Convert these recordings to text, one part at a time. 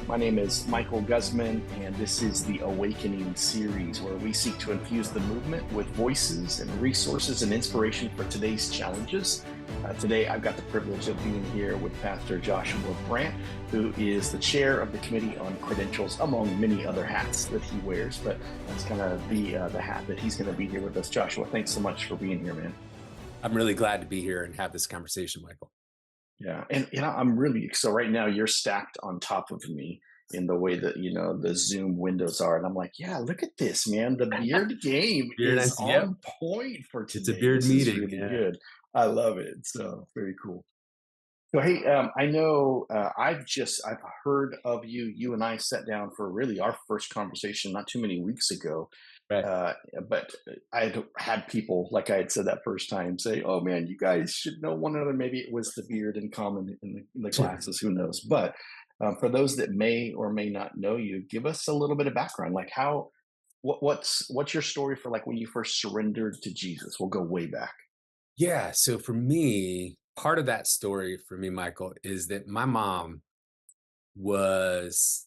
My name is Michael Guzman, and this is the Awakening series where we seek to infuse the movement with voices and resources and inspiration for today's challenges. Today, I've got the privilege of being here with Pastor Joshua Brandt, who is the chair of the Committee on Credentials, among many other hats that he wears. But that's kind of the hat that he's going to be here with us. Joshua, thanks so much for being here, man. I'm really glad to be here and have this conversation, Michael. Yeah, and I'm really so right now you're stacked on top of me in the way that the Zoom windows are, and I'm like, yeah, look at this, man. The beard game Very is nice. Yep. on point for It's a today. beard This is meeting. really Yeah. good. I love it. So very cool. So hey, I know I've heard of you. You and I sat down for really our first conversation not too many weeks ago, Right. uh, but I had people, like I had said that first time, say, "Oh man, you guys should know one another." Maybe it was the beard in common in the glasses. Who knows? But for those that may or may not know you, give us a little bit of background. Like what's your story for like when you first surrendered to Jesus? We'll go way back. Yeah. So for me, part of that story for me, Michael, is that my mom was,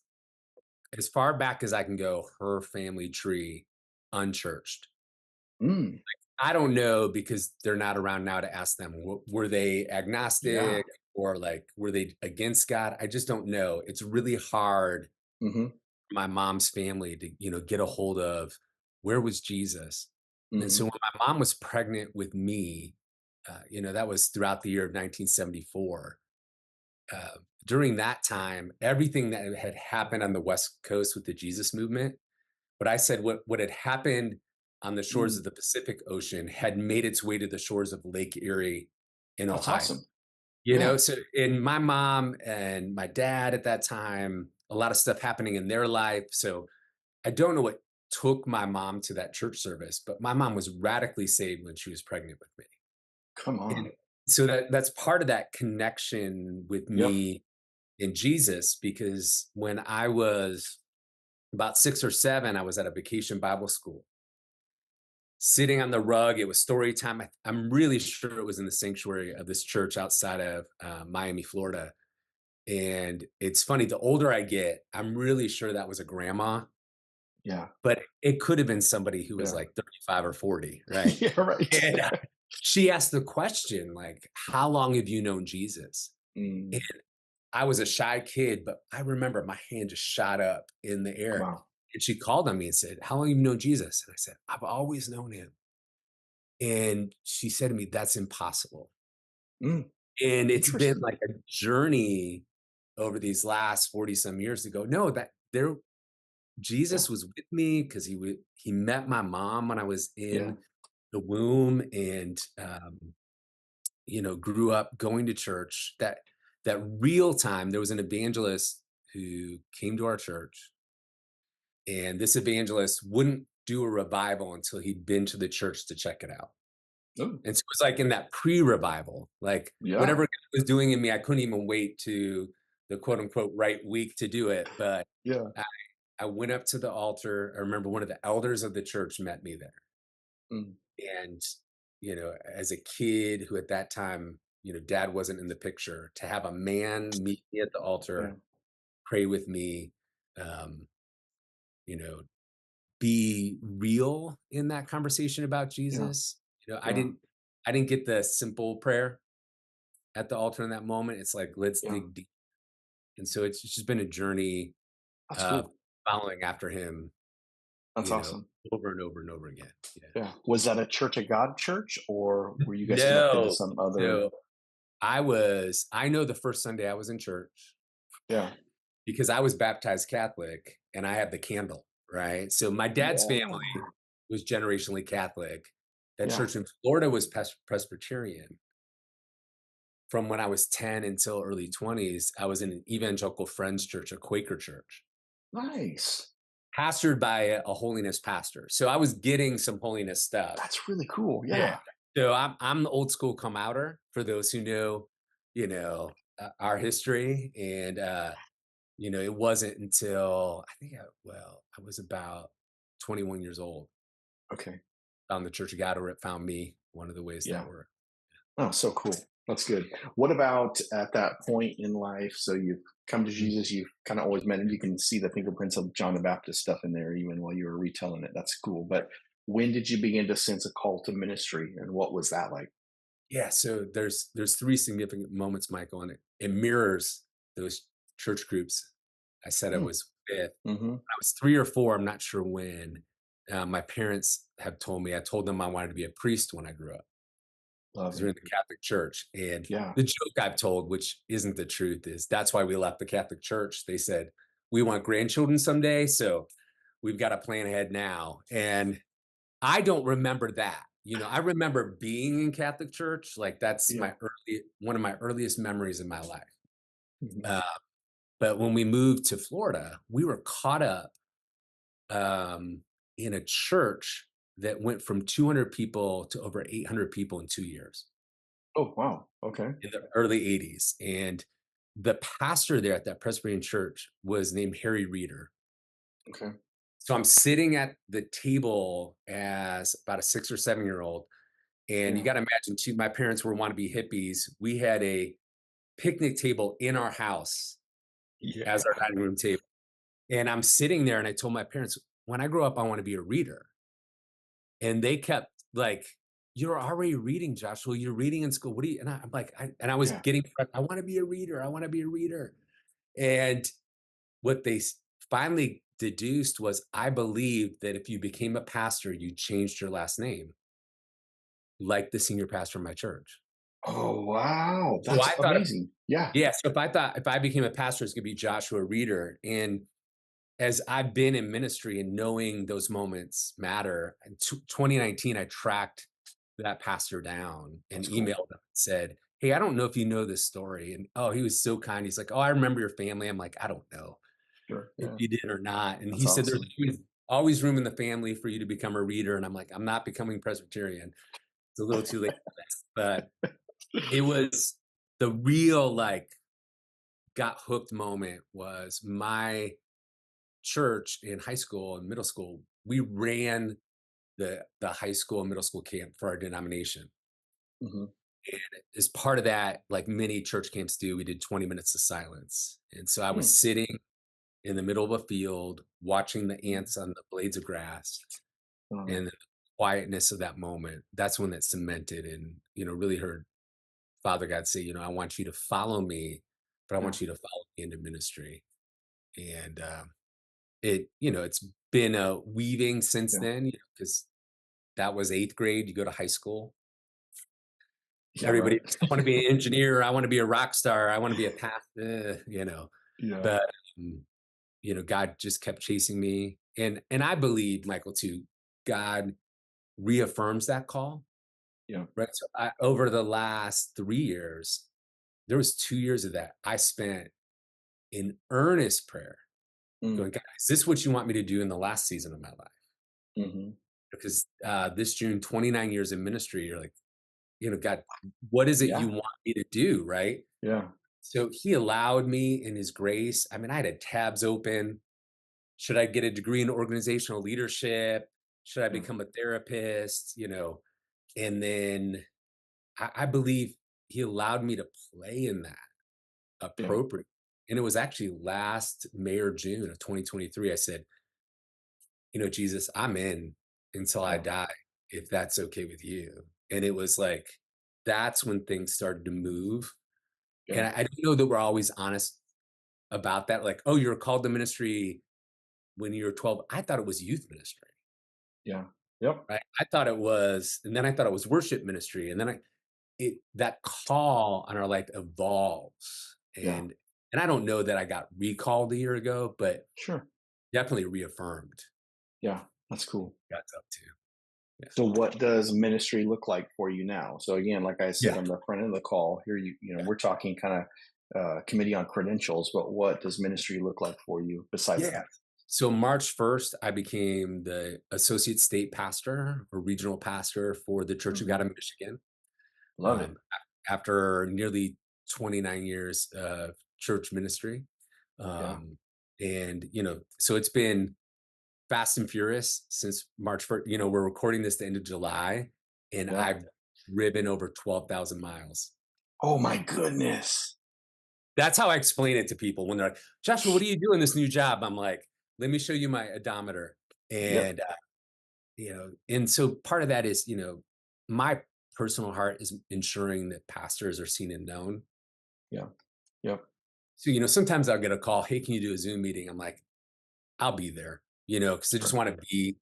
as far back as I can go, her family tree unchurched. Mm, I don't know because they're not around now to ask them, were they yeah. agnostic or like, were they against God? I just don't know. It's really hard Hmm. for my mom's family to, get a hold of where was Jesus. And so Hmm. when my mom was pregnant with me, that was throughout the year of 1974. Uh, During that time, everything that had happened on the West Coast with the Jesus movement, what I said, what had happened on the shores Mm, of the Pacific Ocean had made its way to the shores of Lake Erie in that's Ohio. awesome. Yeah. So in my mom and my dad at that time, a lot of stuff happening in their life. So I don't know what took my mom to that church service, but my mom was radically saved when she was pregnant with me. Come And on. so that's part of that connection with Yep. me and Jesus, because when I was about 6 or 7, I was at a vacation Bible school, sitting on the rug. It was story time. I'm really sure it was in the sanctuary of this church outside of Miami, Florida. And it's funny, the older I get, I'm really sure that was a grandma, Yeah. but it could have been somebody who was Yeah. like 35 or 40, right? Yeah. Right. And she asked the question, like, how long have you known Jesus? And Mm, I was a shy kid, but I remember my hand just shot up in the air. wow. And she called on me and said, how long have you known Jesus? And I said, I've always known him. And she said to me, that's impossible. Mm, And it's been interesting. like a journey over these last 40 some years to go, no, that there Yeah. Jesus was with me because he met my mom when I was Yeah. in the womb, and grew up going to church. That real time, there was an evangelist who came to our church, and this evangelist wouldn't do a revival until he'd been to the church to check it out. Oh, And so it was like in that pre-revival, like yeah. whatever God was doing in me, I couldn't even wait to the quote unquote right week to do it. But Yeah. I went up to the altar. I remember one of the elders of the church met me there. Mm, And, as a kid who at that time, dad wasn't in the picture, to have a man meet me at the yeah. altar, pray with me, um, you know, be real in that conversation about Yeah. Jesus. I Yeah. didn't get the simple prayer at the altar in that moment. It's like, let's Yeah. dig deep. And so it's just been a journey That's of cool. following after him, That's awesome. over and over and over again. Yeah. Yeah. Was that a Church of God church, or were you guys connected to No, some other? no. I know the first Sunday I was in church Yeah. because I was baptized Catholic and I had the candle, right? So my dad's family Yeah. was generationally Catholic. That Yeah. church in Florida was Presbyterian. From when I was 10 until early 20s, I was in an evangelical friends church, a Quaker church, Nice. pastored by a holiness pastor. So I was getting some holiness stuff. That's really cool. Yeah. Yeah. So I'm the old school come outer for those who know, our history. And it wasn't until I was about 21 years old, Okay. found the Church of God, or it found me, one of the ways that Yeah. worked. Oh, so cool. That's good. What about at that point in life? So you've come to Mm. Jesus, you've kind of always met, and you can see the fingerprints of John the Baptist stuff in there, even while you were retelling it. That's cool. But when did you begin to sense a call to ministry, and what was that like? Yeah, so there's 3 significant moments, Michael, and it mirrors those church groups I said I Hmm. was with. Mm-hmm. I was 3 or 4, I'm not sure when. My parents have told me I told them I wanted to be a priest when I grew up Love because we're it. in the Catholic Church, and Yeah. the joke I've told, which isn't the truth, is that's why we left the Catholic Church. They said, "We want grandchildren someday, so we've gotta plan ahead now," and I don't remember that. I remember being in Catholic church, like, that's Yeah. my early one of my earliest memories in my life. Hmm. Uh, but when we moved to Florida, we were caught up, um, in a church that went from 200 people to over 800 people in 2 years, Oh wow. Okay. in the early '80s, and the pastor there at that Presbyterian church was named Harry Reeder. Okay. So I'm sitting at the table as about a 6 or 7-year-old. And you Yeah. gotta imagine too, my parents were wannabe hippies. We had a picnic table in our house as our Yeah. dining room table. And I'm sitting there and I told my parents, when I grow up, I want to be a reader. And they kept like, "You're already reading, Joshua. You're reading in school. What do you?" And I'm like, I was Yeah. getting, I want to be a reader. I want to be a reader. And what they finally deduced was I believed that if you became a pastor, you changed your last name, like the senior pastor of my church. Oh wow. So That's I thought amazing. Yeah. Yeah, so if I became a pastor, it's gonna be Joshua Reeder, and as I've been in ministry and knowing those moments matter, in 2019, I tracked that pastor down and That's cool. emailed him and said, "Hey, I don't know if you know this story," and, oh, he was so kind, he's like, "Oh, I remember your family." I'm like, "I don't know Sure. if Yeah. you did or not," and That's he said, "There's awesome. always room in the family for you to become a reader," and I'm like, "I'm not becoming Presbyterian. It's a little too late for that," but it was the real, like, got hooked moment was my church in high school and middle school. We ran the high school and middle school camp for our denomination. Hmm. As part of that, like many church camps do, we did 20 minutes of silence. And so I was Hmm. sitting in the middle of a field watching the ants on the blades of grass Uh, and the quietness of that moment. That's when it cemented and, really heard Father God say, I want you to follow me, but I yeah. want you to follow me into ministry. And it's been a weaving since Yeah. then, because that was 8th grade. You go to high school. Yeah. Everybody, Right. I want to be an engineer. I want to be a rock star. I want to be a Yeah. But um, God just kept chasing me, and I believe, Michael, too. God reaffirms that call, Yeah. right? So over the last 3 years, there was 2 years of that I spent in earnest prayer, Mm. going, God, is this what you want me to do in the last season of my life? Hmm. Because this June, 29 years in ministry, you're like, God, what is it Yeah. you want me to do? Right. Yeah. So he allowed me in his grace. I mean, I had tabs open. Should I get a degree in organizational leadership? Should I Yeah. become a therapist? And then I believe he allowed me to play in that Yeah. appropriately. And it was actually last May or June of 2023. I said, Jesus, I'm in until I Yeah. die, if that's okay with you. And it was like, that's when things started to move. And Yeah. I don't know that we're always honest about that. Like, oh, you're called to ministry when you were 12. I thought it was youth ministry, Yeah. Yep. right? I thought it was, and then I thought it was worship ministry. And then that call on our life evolves. Yeah. And I don't know that I got recalled a year ago, but Sure. definitely reaffirmed Yeah. That's cool. God's up to. Yeah. So what does ministry look like for you now? So again, like I said Yeah. on the front end of the call, here we're talking kind of committee on credentials, but what does ministry look like for you besides Yeah. that? So March 1st, I became the associate state pastor or regional pastor for the Church of Hmm. God in Michigan. Love it. After nearly 29 years of church ministry. Yeah. Um, and, so it's been fast and furious since March 1st. We're recording this the end of July, and Yeah. I've driven over 12,000 miles. Oh my goodness. That's how I explain it to people when they're like, "Joshua, what are you doing this new job?" I'm like, "Let me show you my odometer." Yep. And, and so part of that is, my personal heart is ensuring that pastors are seen and known. Yeah. Yep. So, sometimes I'll get a call, "Hey, can you do a Zoom meeting?" I'm like, "I'll be there," because I just Perfect. want to be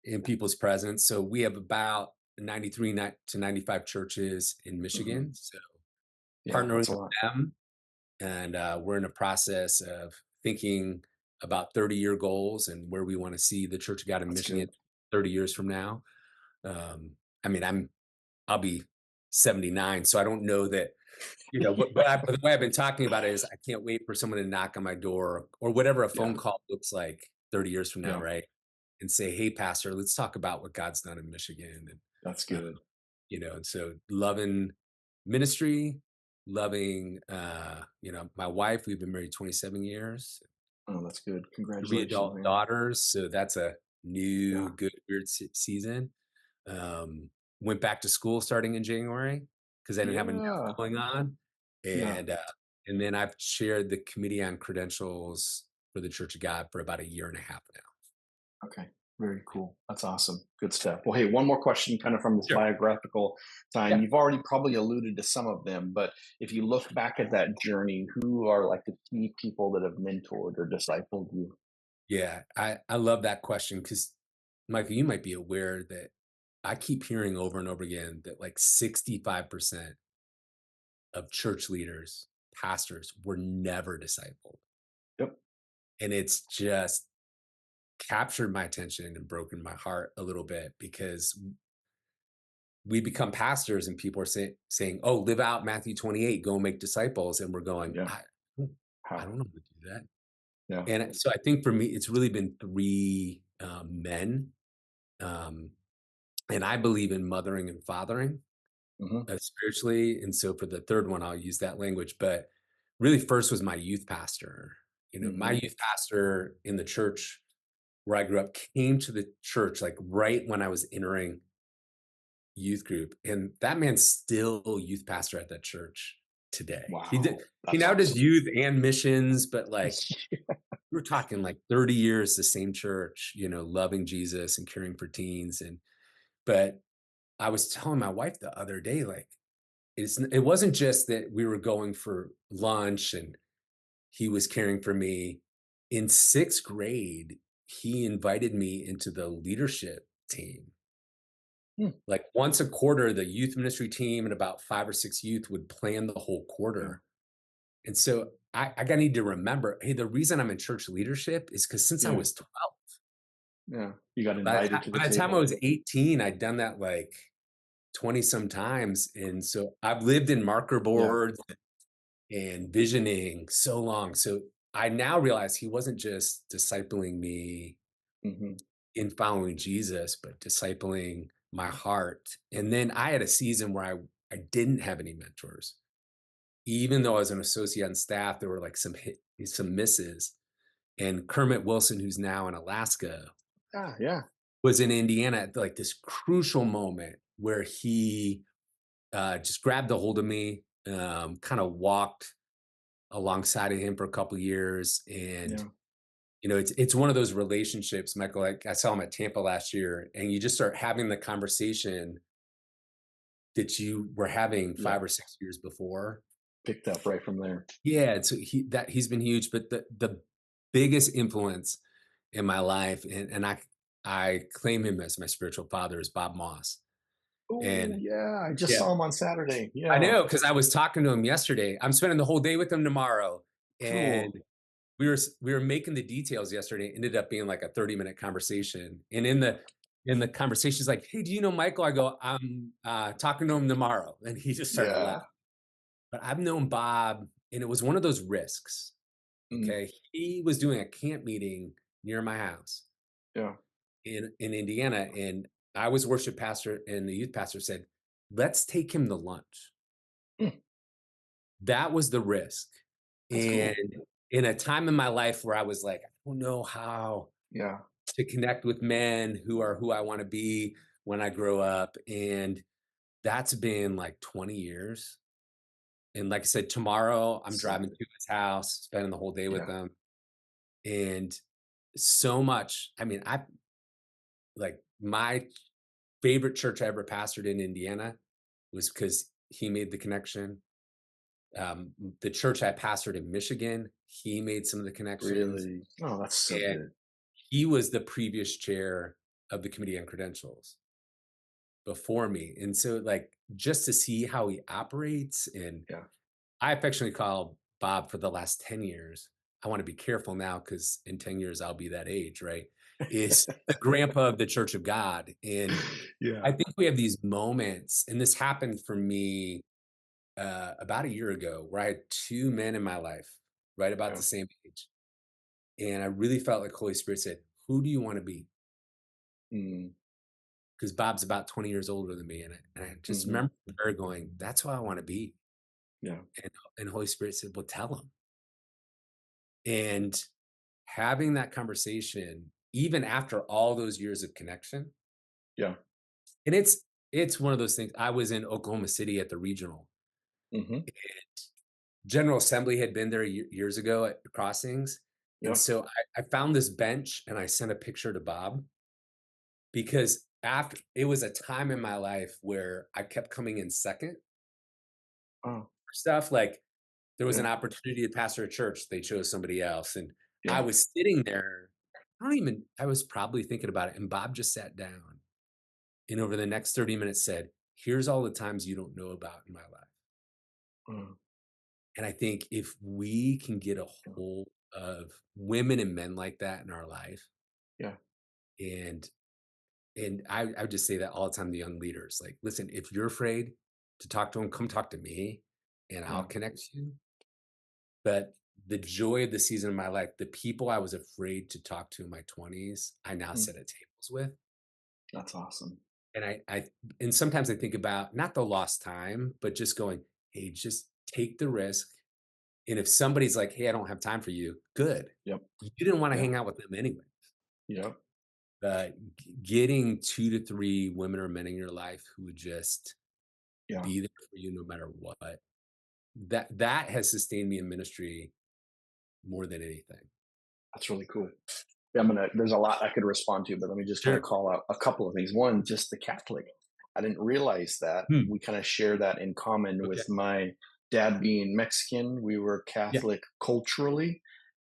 in people's presence. So we have about 93 to 95 churches in Hmm. Michigan. So Yeah, partnering that's a with lot. them, and we're in a process of thinking about 30-year goals and where we want to see the Church of God in That's Michigan good. 30 years from now. I mean, I'll be 79, so I don't know that, but the way I've been talking about it is I can't wait for someone to knock on my door or whatever a phone Yeah. call looks like 30 years from now, Yeah. right? And say, "Hey, pastor, let's talk about what God's done in Michigan." And That's uh, good. and so loving ministry, loving my wife. We've been married 27 years, Oh, that's good. 3 Congratulations, adult man. daughters, so that's a new, Yeah. good, weird season. Um, Went back to school starting in January because I didn't have enough Yeah. going on, Yeah. and then I've chaired the committee on credentials for the Church of God for about a year and a half now. Okay. Very cool. That's awesome. Good stuff. Well, hey, one more question kind of from this Sure. biographical time. Yeah. You've already probably alluded to some of them, but if you look back at that journey, who are like the key people that have mentored or discipled you? Yeah, I love that question because, Michael, you might be aware that I keep hearing over and over again that like 65% of church leaders, pastors were never discipled. Yep. And it's just captured my attention and broken my heart a little bit because we become pastors and people are saying, "Oh, live out Matthew 28, go and make disciples." And we're going, Yeah. I How? don't know how to do that. Yeah. And so I think for me, it's really been three men. Um, and I believe in mothering and fathering Hmm. spiritually. And so for the third one, I'll use that language. But really, first was my youth pastor. My Hmm. youth pastor in the church where I grew up came to the church like right when I was entering youth group. And that man's still youth pastor at that church today. Wow. He That's now does awesome. youth and missions, but like we're talking like 30 years, the same church, loving Jesus and caring for teens. But I was telling my wife the other day, like, it wasn't just that we were going for lunch and he was caring for me. In sixth grade, he invited me into the leadership team. Hmm. Like once a quarter, the youth ministry team and about 5 or 6 youth would plan the whole Yeah. quarter. And so I gotta need to remember, hey, the reason I'm in church leadership is because since I Yeah. was 12, Yeah. You got invited to the by the time I table. was 18, I'd done that like 20 some times. And so I've lived in marker Yeah. boards and visioning so long. So I now realize he wasn't just discipling me Hmm. in following Jesus, but discipling my heart. And then I had a season where I didn't have any mentors. Even though I was an associate on staff, there were like some misses. And Kermit Wilson, who's now in Alaska, Yeah. Yeah. was in Indiana at like this crucial moment where he just grabbed a hold of me, kind of walked alongside of him for a couple years. And Yeah. it's one of those relationships, Michael. Like I saw him at Tampa last year, and you just start having the conversation that you were having Yeah. 5 or 6 years before. Picked up right from there. Yeah, and so he's been huge, but the biggest influence in my life, and I claim him as my spiritual father, is Bob Moss. Oh, And yeah. I just yeah, saw him on Saturday. I Yeah. know because I was talking to him yesterday. I'm spending the whole day with him tomorrow, and Cool. we were making the details yesterday. It ended up being like a 30-minute conversation. And in the conversation, he's like, "Hey, do you know Michael?" I go, "I'm talking to him tomorrow." And he just started laughing. Yeah. But I've known Bob, and it was one of those risks. Mm. Okay. He was doing a camp meeting near my house Yeah. in Indiana. And I was worship pastor, and the youth pastor said, "Let's take him to lunch." Mm. That was the risk. That's And cool. in a time in my life where I was like, I don't know how Yeah. to connect with men who are who I want to be when I grow up. And that's been like 20 years. And like I said, tomorrow I'm So driving to good. his house, spending the whole day with Yeah. them. And so much, I mean, like my favorite church I ever pastored in Indiana was because he made the connection. The church I pastored in Michigan, he made some of the connections. Really. Oh, that's so And good. he was the previous chair of the Committee on Credentials before me. And so, like, just to see how he operates, and Yeah. I affectionately call Bob for the last 10 years. I want to be careful now because in 10 years I'll be that age, right? Is the grandpa of the Church of God. And I Yeah. think we have these moments, and this happened for me about a year ago, where I had two men in my life right about Yeah. the same age. And I really felt like Holy Spirit said, "Who do you want to be?" Mm, Because Bob's about 20 years older than me. And I just mhm. remember her going, "That's who I want to be." Yeah. And Holy Spirit said, "Well, tell him." And having that conversation, even after all those years of connection, Yeah. and it's one of those things. I was in Oklahoma City at the regional. Mhm. General Assembly had been there years ago at crossings. And Yeah. so I found this bench and I sent a picture to Bob, because after it was a time in my life where I kept coming in second Oh, for stuff. Like, there was an yeah. opportunity to pastor a church, they chose somebody else. And I Yeah. was sitting there, I was probably thinking about it. And Bob just sat down and over the next 30 minutes said, "Here's all the times you don't know about in my life." Mm, And I think if we can get a yeah. hold of women and men like that in our life, Yeah. and I would just say that all the time to young leaders, like, listen, if you're afraid to talk to them, come talk to me and I'll Yeah. connect you. But the joy of the season of my life, the people I was afraid to talk to in my 20s, I now Mm, sit at tables with. that's awesome. And and sometimes I think about not the lost time, but just going, hey, just take the risk. And if somebody's like, "Hey, I don't have time for you," good. Yep. You didn't want to Yeah. hang out with them anyway. Yep. Getting 2 to 3 women or men in your life who would just Yeah. be there for you no matter what, that has sustained me in ministry more than anything. That's really cool. Yeah, there's a lot I could respond to, but let me just kind of Sure. call out a couple of things. One, just the Catholic. I didn't realize that Hmm. we kind of share that in common with Okay. my dad being Mexican. We were Yeah. Catholic culturally.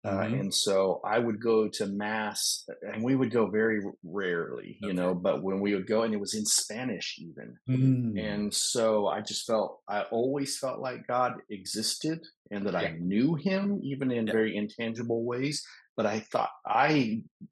Mhm. And so I would go to mass, and we would go very rarely, Okay. but when we would go, and it was in Spanish even. Mm. And so I always felt like God existed and that I Yeah. knew him, even in Yeah. very intangible ways. But I thought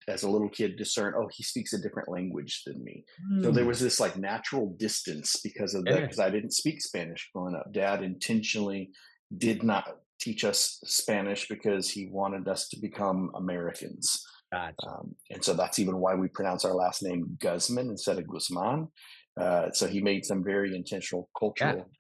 as a little kid, discerned, oh, he speaks a different language than me. So there was Mm. this like natural distance Yeah. because I didn't speak Spanish growing up. Dad intentionally did not teach us Spanish because he wanted us to become Americans. Gotcha. And so that's even why we pronounce our last name Guzman instead of Guzman. So he made some very intentional Yeah. cultural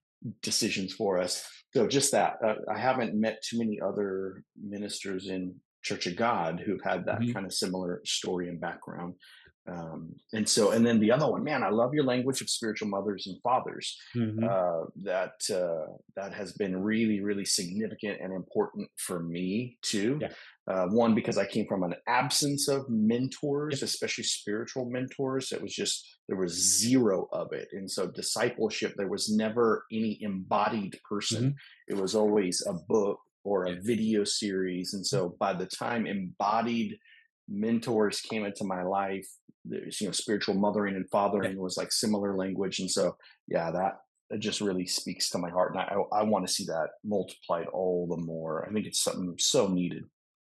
decisions for us. So just that, I haven't met too many other ministers in Church of God who've had that Mhm. kind of similar story and background. And then the other one, man, I love your language of spiritual mothers and fathers. Mhm. That has been really, really significant and important for me too. Yeah. One, because I came from an absence of Yeah. mentors, especially spiritual mentors. It was just, there was zero of it. And so, discipleship, there was never any embodied person. Mhm. It was always a book or a Yeah. video series. And so, by the time embodied mentors came into my life, there's, spiritual mothering and Yeah. fathering was like similar language. And so, yeah, that it just really speaks to my heart. And I want to see that multiplied all the more. I think it's something so needed.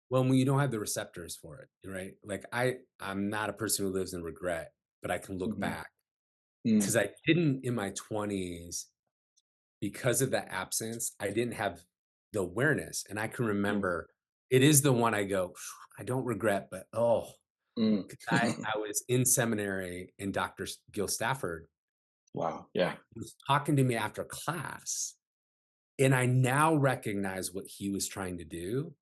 Well, when you don't have the receptors for it, right? Like, I'm not a person who lives in regret, but I can look Mhm. back Mm, because I didn't in my 20s, because of that absence, I didn't have the awareness. And I can yeah. remember it is the one I go, "Phew, I don't regret, but oh," Mm. 'cause I was in seminary and Dr. Gil Stafford Wow. Yeah. was talking to me after class. And I now recognize what he was trying to do.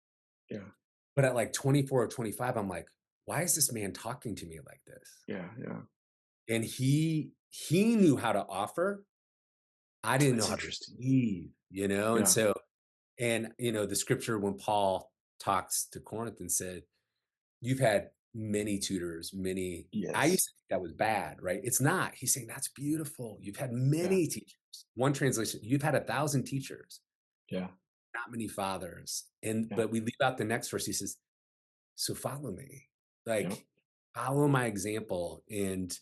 Yeah. But at like 24 or 25, I'm like, why is this man talking to me like this? Yeah. Yeah. And he knew how to offer. I didn't know That's how to interesting. receive, you know? And Yeah. so, and, the scripture when Paul talks to Corinth and said, you've had many tutors, many, I used Yes. to think that was bad, right? It's not. He's saying that's beautiful. You've had Yeah. many teachers. One translation, you've had 1,000 teachers, Yeah. not many fathers. And, Yeah. but we leave out the next verse. He says, so follow me, Yeah. like follow my example. And,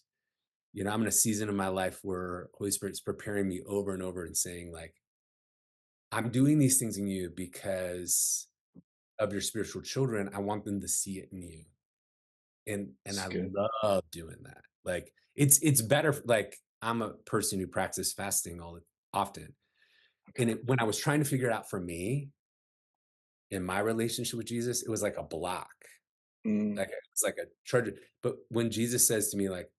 I'm in a season of my life where Holy Spirit's preparing me over and over and saying, like, I'm doing these things in you because of your spiritual children. I want them to see it in you. And It's I good. love doing that. Like it's better. Like I'm a person who practices fasting often. And Okay. when I was trying to figure it out for me in my relationship with Jesus, it was like a block. Mm, Like it's like a charger. But when Jesus says to me, like,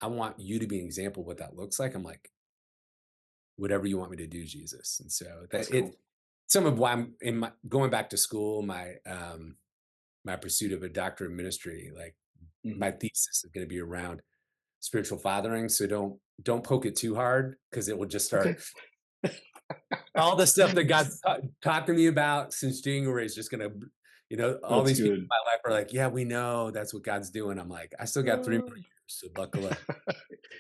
I want you to be an example of what that looks like, I'm like, whatever you want me to do, Jesus. And so that's that it cool. some of why I'm in my going back to school, my pursuit of a doctorate of ministry, like my Mhm. thesis is going to be around spiritual fathering. So don't poke it too hard because it will just Okay. start all the stuff that God's talked to me about since January is just gonna, all That's these people in good. my life are like, yeah, we know that's what God's doing. I'm like, I still got 3 more years, so buckle up.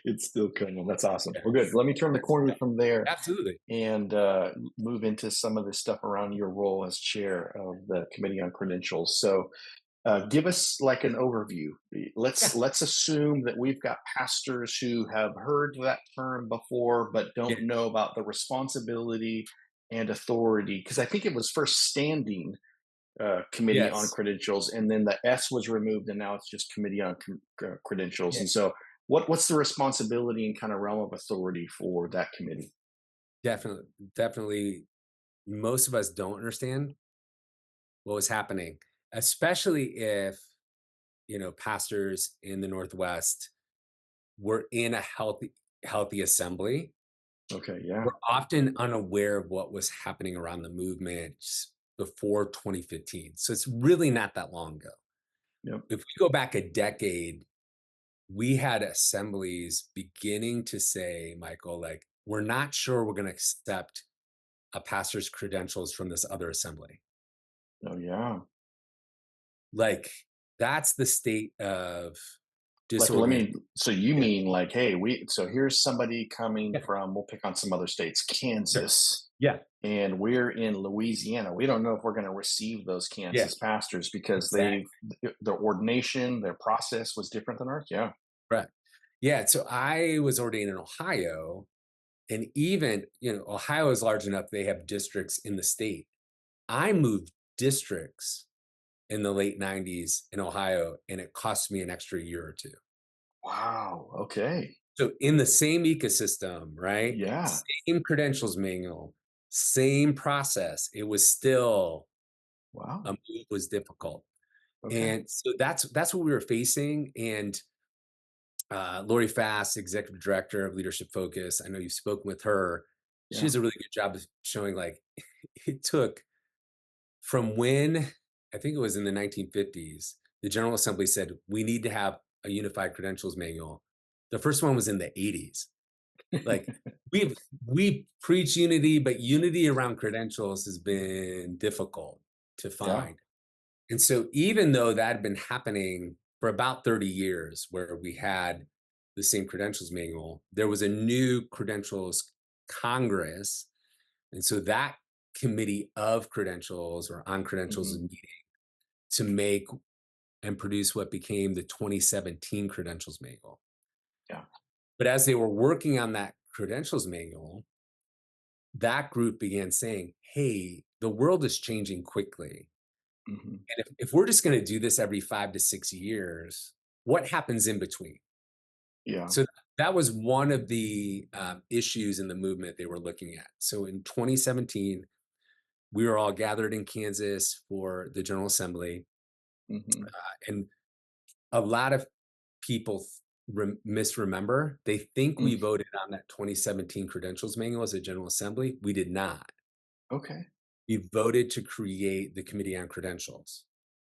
It's still coming. That's awesome. Yeah. Well, good. Let me turn the Yes. corner from there Absolutely. and move into some of this stuff around your role as chair of the Committee on Credentials. So, give us like an overview. Yeah. Let's assume that we've got pastors who have heard that term before but Yeah. don't know about the responsibility and authority. Because I think it was first standing Committee on Yes. Credentials, and then the S was removed, and now it's just Committee on Credentials. Yeah. And so, what's the responsibility and kind of realm of authority for that committee? Definitely. Definitely. Most of us don't understand what was happening, especially if, pastors in the Northwest were in a healthy assembly. Okay, yeah, We're often unaware of what was happening around the movement before 2015. So it's really not that long ago. yep, If we go back a decade, we had assemblies beginning to say, Michael, like, we're not sure we're going to accept a pastor's credentials from this other assembly. oh yeah. Like, that's the state of Like, let disorganization. me. So you Yeah. mean like, hey, we. So here's somebody coming Yeah. from. We'll pick on some other states, Sure. Kansas, Yeah. and we're in Louisiana. We don't know if we're going to receive those Yeah. Kansas pastors because Exactly. their ordination, their process was different than ours. Yeah. Right. Yeah. So I was ordained in Ohio. And even, Ohio is large enough, they have districts in the state. I moved districts in the late 90s in Ohio, and it cost me an extra year or two. Wow. Okay. So in the same ecosystem, right? Yeah. Same credentials manual, same process. It was still a Wow. move was difficult. Okay. And so that's what we were facing. And Lori Fast, executive director of Leadership Focus. I know you've spoken with her. She Yeah. does a really good job of showing like it took from when I think it was in the 1950s, the General Assembly said we need to have a unified credentials manual. The first one was in the 80s. Like we preach unity, but unity around credentials has been difficult to Yeah. find. And so even though that had been happening for about 30 years, where we had the same credentials manual, there was a new credentials Congress. And so that committee of credentials or on credentials is Hmm. meeting to make and produce what became the 2017 credentials manual. Yeah. But as they were working on that credentials manual, that group began saying, hey, the world is changing quickly. Hmm. And if we're just going to do this every 5 to 6 years, what happens in between? Yeah. So that was one of the issues in the movement they were looking at. So in 2017, we were all gathered in Kansas for the General Assembly, Hmm. and a lot of people misremember. They think we Mm. voted on that 2017 credentials manual as a General Assembly. We did not. Okay. We voted to create the Committee on Credentials.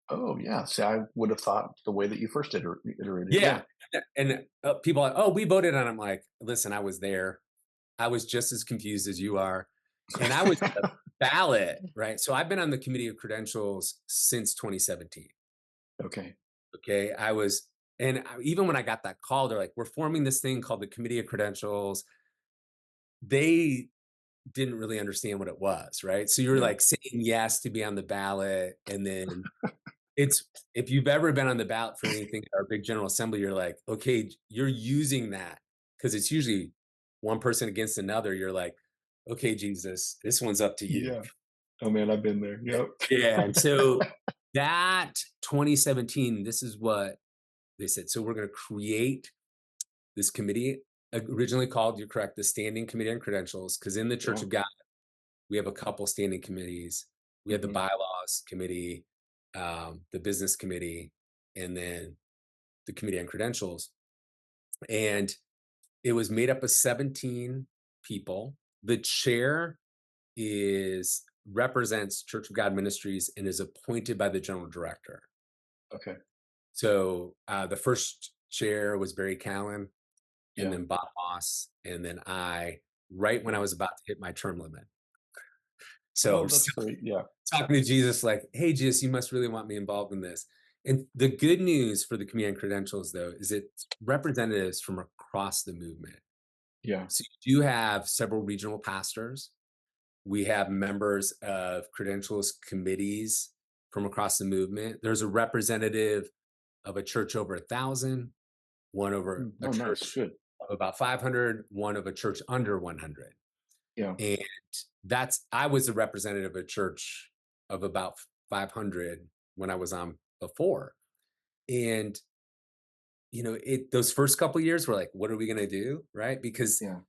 Oh, yeah. See, I would have thought the way that you first iterated. Yeah. Yeah. And people are like, oh, we voted on it. I'm like, listen, I was there. I was just as confused as you are. And I was on the ballot, right? So I've been on the committee of credentials since 2017. Okay. Okay. Even when I got that call, they're like, we're forming this thing called the Committee of Credentials. They didn't really understand what it was, right? So you're Yeah. like saying yes to be on the ballot. And then it's, if you've ever been on the ballot for anything or a big general assembly, you're like, okay, you're using that because it's usually one person against another. You're like, okay, Jesus, this one's up to you. Yeah. Oh man, I've been there. Yep. Yeah. And so that 2017, this is what they said. So we're going to create this committee, originally called, you're correct, the Standing Committee on Credentials, because in the Church Yeah. of God, we have a couple standing committees. We have the Hmm. bylaws committee, the business committee, and then the committee on credentials. And it was made up of 17 people. The chair is represents Church of God Ministries and is appointed by the general director. Okay. So the first chair was Barry Callen, and Yeah. then Bob Moss, and then right when I Yeah. was about to hit my term limit. So Oh, I'm that's great. Yeah. talking to Jesus, like, hey, Jesus, you must really want me involved in this. And the good news for the Committee on Credentials, though, is it's representatives from across the movement. Yeah. So you do have several regional pastors. We have members of credentials committees from across the movement. There's a representative of a church over 1,000, one over a Oh, nice. church Good. of about 500, one of a church under 100. Yeah. And I was a representative of a church of about 500 when I was on before. And, those first couple of years were like, what are we going to do? Right. Because Yeah.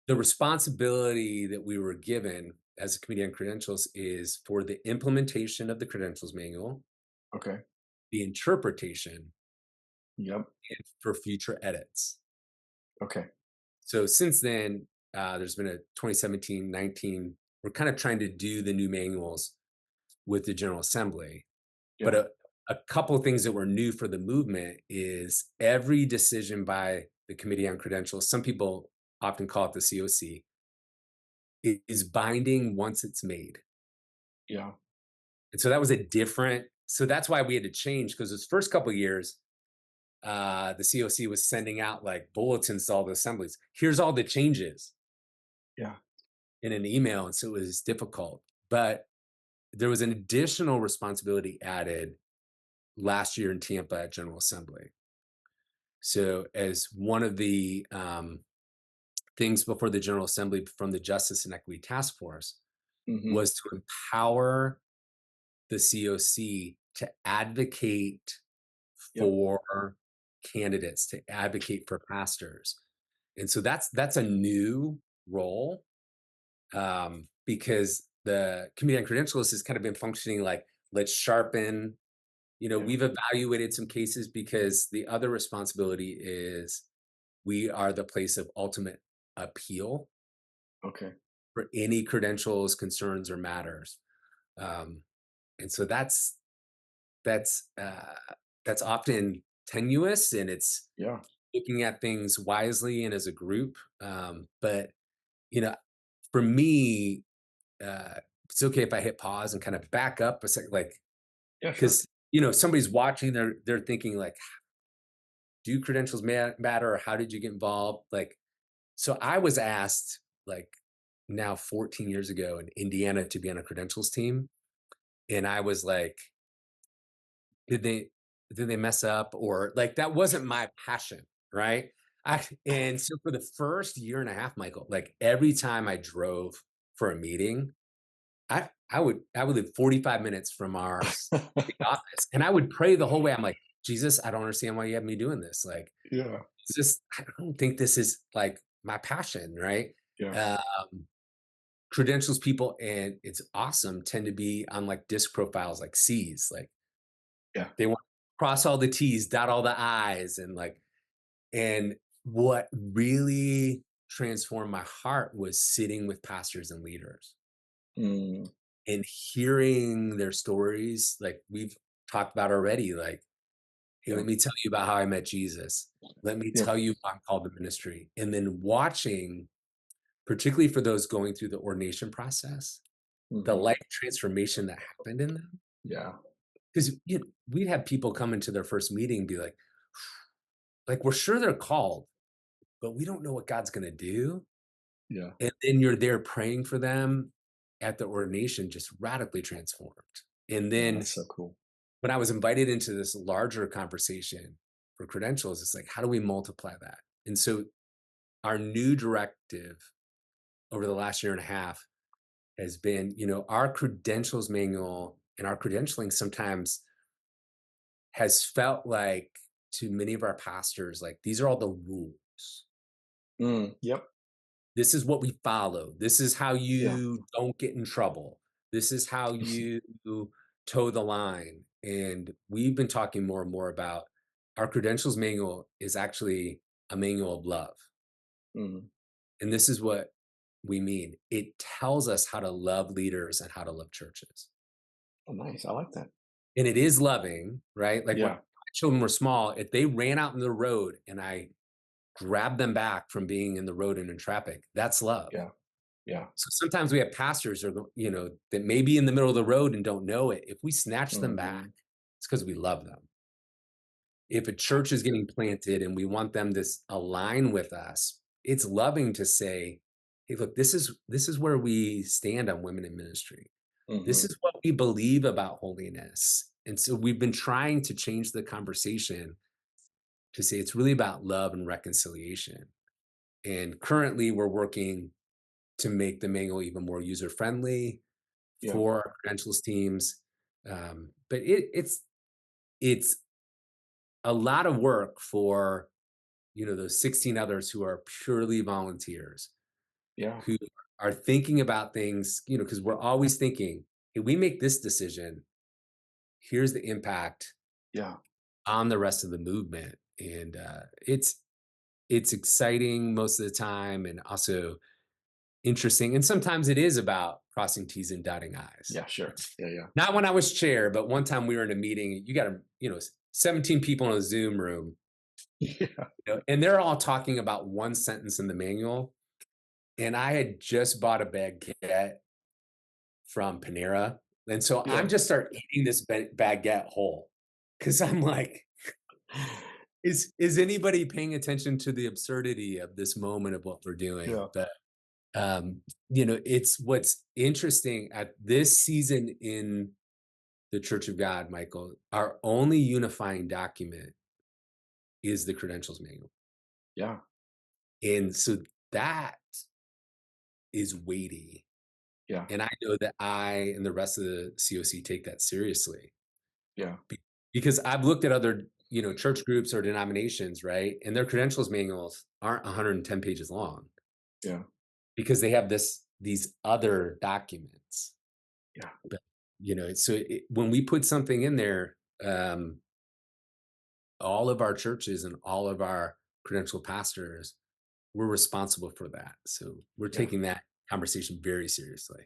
the responsibility that we were given as a committee on credentials is for the implementation of the credentials manual, Okay. the interpretation, Yep. and for future edits. Okay. So since then, there's been a 2017, 19, we're kind of trying to do the new manuals with the General Assembly. But Yeah. a couple of things that were new for the movement is every decision by the Committee on Credentials, some people often call it the COC, is binding once it's made. Yeah. And so that was so that's why we had to change because those first couple of years, the COC was sending out like bulletins to all the assemblies. Here's all the changes Yeah. in an email. And so it was difficult. But there was an additional responsibility added last year in Tampa at General Assembly. So, as one of the things before the General Assembly from the Justice and Equity Task Force Hmm. was to empower the COC to advocate Yep. for candidates, to advocate for pastors. And so that's a new role because the Committee on Credentials has kind of been functioning like, let's sharpen. Yeah. We've evaluated some cases because the other responsibility is we are the place of ultimate appeal Okay. for any credentials, concerns, or matters. Um, and so that's that's often tenuous, and it's Yeah. looking at things wisely and as a group. But you know, for me, it's okay if I hit pause and kind of back up a second, like Yeah. Sure. because somebody's watching, they're thinking like, do credentials matter, or how did you get involved? Like, so I was asked like now 14 years ago in Indiana to be on a credentials team, and I was like, did they did they mess up, or like that wasn't my passion, right? And so for the first year and a half, Michael, like every time I drove for a meeting, I would live 45 minutes from the office, and I would pray the whole way. I'm like, Jesus, I don't understand why you have me doing this. Like, Yeah. I don't think this is like my passion, right? Yeah. Um, Credentials people, and it's awesome, tend to be on like disc profiles, like C's, like Yeah. they want to cross all the T's, dot all the I's, and what really transformed my heart was sitting with pastors and leaders Mm, and hearing their stories, like we've talked about already. Like, hey, yeah. let me tell you about how I met Jesus. Let me Yep. tell you I'm called to ministry. And then watching particularly for those going through the ordination process, the Hmm. life transformation that happened in them. Yeah. Because we'd have people come into their first meeting and be like, we're sure they're called, but we don't know what God's going to do. Yeah. And then you're there praying for them at the ordination, just radically transformed. And Yeah. then That's so cool. when I was invited into this larger conversation for credentials, it's like, how do we multiply that? And so our new directive over the last year and a half has been, our credentials manual and our credentialing sometimes has felt like to many of our pastors, like these are all the rules. Yep. This is what we follow. This is how Yeah. you don't get in trouble. This is how you toe the line. And we've been talking more and more about our credentials manual is actually a manual of love. Mm. And this is what we mean. It tells us how to love leaders and how to love churches. Oh, nice. I like that. And it is loving, right? Like when Yeah. my children were small, if they ran out in the road and I grabbed them back from being in the road and in traffic, that's love. Yeah. Yeah. So sometimes we have pastors or that may be in the middle of the road and don't know it. If we snatch them back, Hmm. it's because we love them. If a church is getting planted and we want them to align with us, it's loving to say, "Hey, look, this is where we stand on women in ministry. This Hmm. is what we believe about holiness." And so we've been trying to change the conversation to say it's really about love and reconciliation. And currently, we're working to make the manual even more user friendly Yeah. for our credentials teams. But it's a lot of work for those 16 others who are purely volunteers Yeah. who are thinking about things, because we're always thinking, if we make this decision, here's the impact Yeah. on the rest of the movement. And it's exciting most of the time and also interesting. And sometimes it is about crossing T's and dotting I's. Yeah. Sure. Yeah. Yeah. Not when I was chair, but one time we were in a meeting, you got 17 people in a Zoom room, Yeah. and they're all talking about one sentence in the manual. And I had just bought a baguette from Panera. And so I'm Yeah. just start eating this baguette whole because I'm like, is anybody paying attention to the absurdity of this moment of what we're doing? Yeah. But it's what's interesting at this season in the Church of God, Michael, our only unifying document is the credentials manual. Yeah. And so that is weighty. Yeah. And I know that I and the rest of the COC take that seriously Yeah. because I've looked at other, church groups or denominations, right? And their credentials manuals aren't 110 pages long Yeah. because they have these other documents. Yeah. But, when we put something in there, all of our churches and all of our credentialed pastors, we're responsible for that. So we're Yeah. taking that conversation very seriously.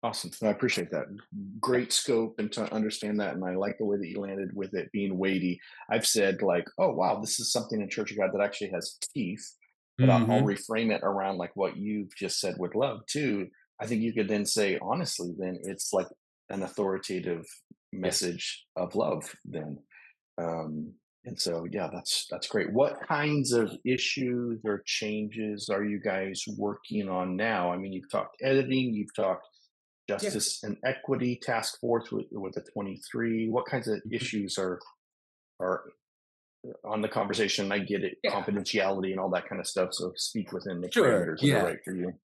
Awesome. I appreciate that. Yeah. Great scope and to understand that. And I like the way that you landed with it being weighty. I've said, like, oh, wow, this is something in Church of God that actually has teeth, but I'll Hmm. reframe it around like what you've just said with love, too. I think you could then say, honestly, then it's like an authoritative Yes. message of love, then. Um, and so, yeah, that's great. What kinds of issues or changes are you guys working on now? I mean, you've talked editing, you've talked Yeah. justice and equity task force with the 23. What kinds of Mhm. issues are on the conversation? I get it, Yeah. confidentiality and all that kind of stuff. So speak within the Sure. parameters that are Yeah. right for you.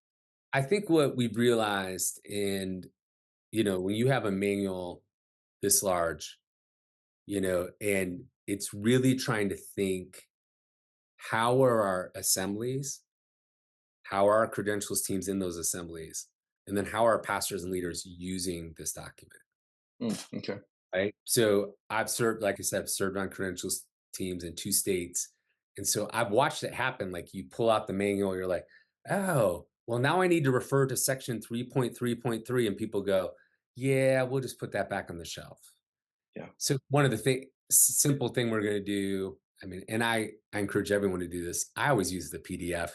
I think what we've realized, and when you have a manual this large, and it's really trying to think, how are our assemblies, how are our credentials teams in those assemblies, and then how are pastors and leaders using this document? Okay. Right. So I've served, like I said, I've served on credentials teams in 2 states. And so I've watched it happen. Like you pull out the manual, you're like, oh, well, now I need to refer to section 3.3.3. And people go, yeah, we'll just put that back on the shelf. Yeah. So one of the simple thing we're going to do, I mean, and I encourage everyone to do this. I always use the PDF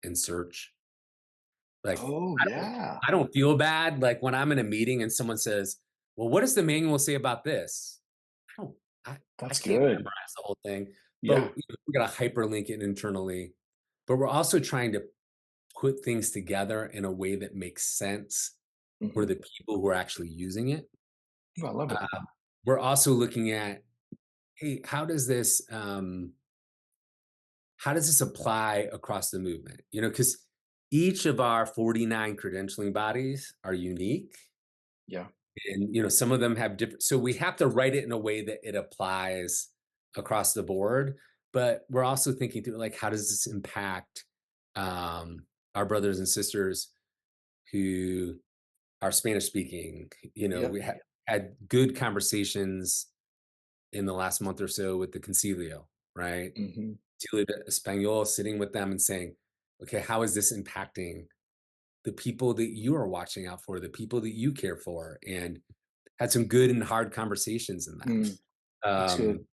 and search. Like, Oh, I don't yeah. I don't feel bad, like, when I'm in a meeting and someone says, "Well, what does the manual say about this?" I don't I I That's can't good. memorize the whole thing, but, Yeah. we're gonna hyperlink it internally, but we're also trying to put things together in a way that makes sense for Mhm. the people who are actually using it. Oh, I love it. Um, we're also looking at, hey, how does this apply across the movement? Because each of our 49 credentialing bodies are unique, Yeah. and some of them have different. So we have to write it in a way that it applies across the board. But we're also thinking through, like, how does this impact um, our brothers and sisters who are Spanish speaking? Yep. We had good conversations in the last month or so with the concilio, right? Mhm. Chile de Espanol, sitting with them and saying, okay, how is this impacting the people that you are watching out for, the people that you care for? And had some good and hard conversations in that. Mm, that's good.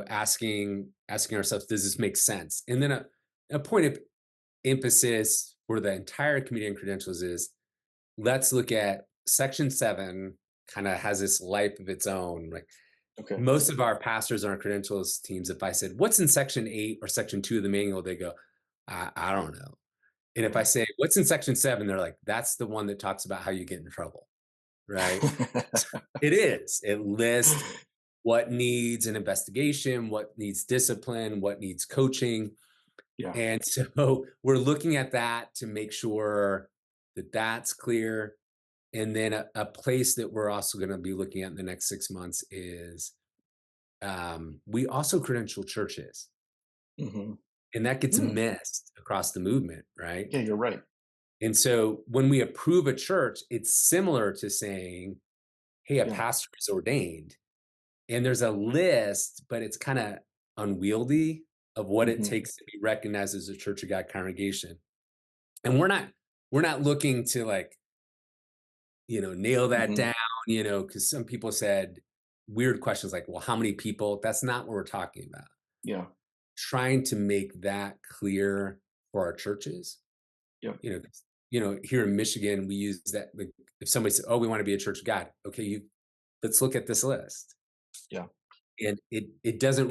Asking ourselves, does this make sense? And then a point of emphasis for the entire committee on credentials is, let's look at section 7, kind of has this life of its own. Like, Okay. most of our pastors on our credentials teams, if I said, what's in section 8 or section 2 of the manual, they go, I don't know. And if I say, what's in section 7, they're like, that's the one that talks about how you get in trouble, right? It is. It lists what needs an investigation, what needs discipline, what needs coaching. Yeah. And so we're looking at that to make sure that that's clear. And then a place that we're also going to be looking at in the next 6 months is, we also credential churches, Mhm. and that gets Mm. missed across the movement, right? Yeah, you're right. And so when we approve a church, it's similar to saying, hey, a Yeah. pastor is ordained. And there's a list, but it's kind of unwieldy of what it Mhm. takes to be recognized as a Church of God congregation. And we're not looking to, like, nail that Mhm. down, because some people said weird questions like, well, how many people? That's not what we're talking about. Yeah. Trying to make that clear for our churches. Yep. You know, 'cause, here in Michigan, we use that. Like, if somebody says, "Oh, we want to be a church of God," okay, let's look at this list, Yeah. and it doesn't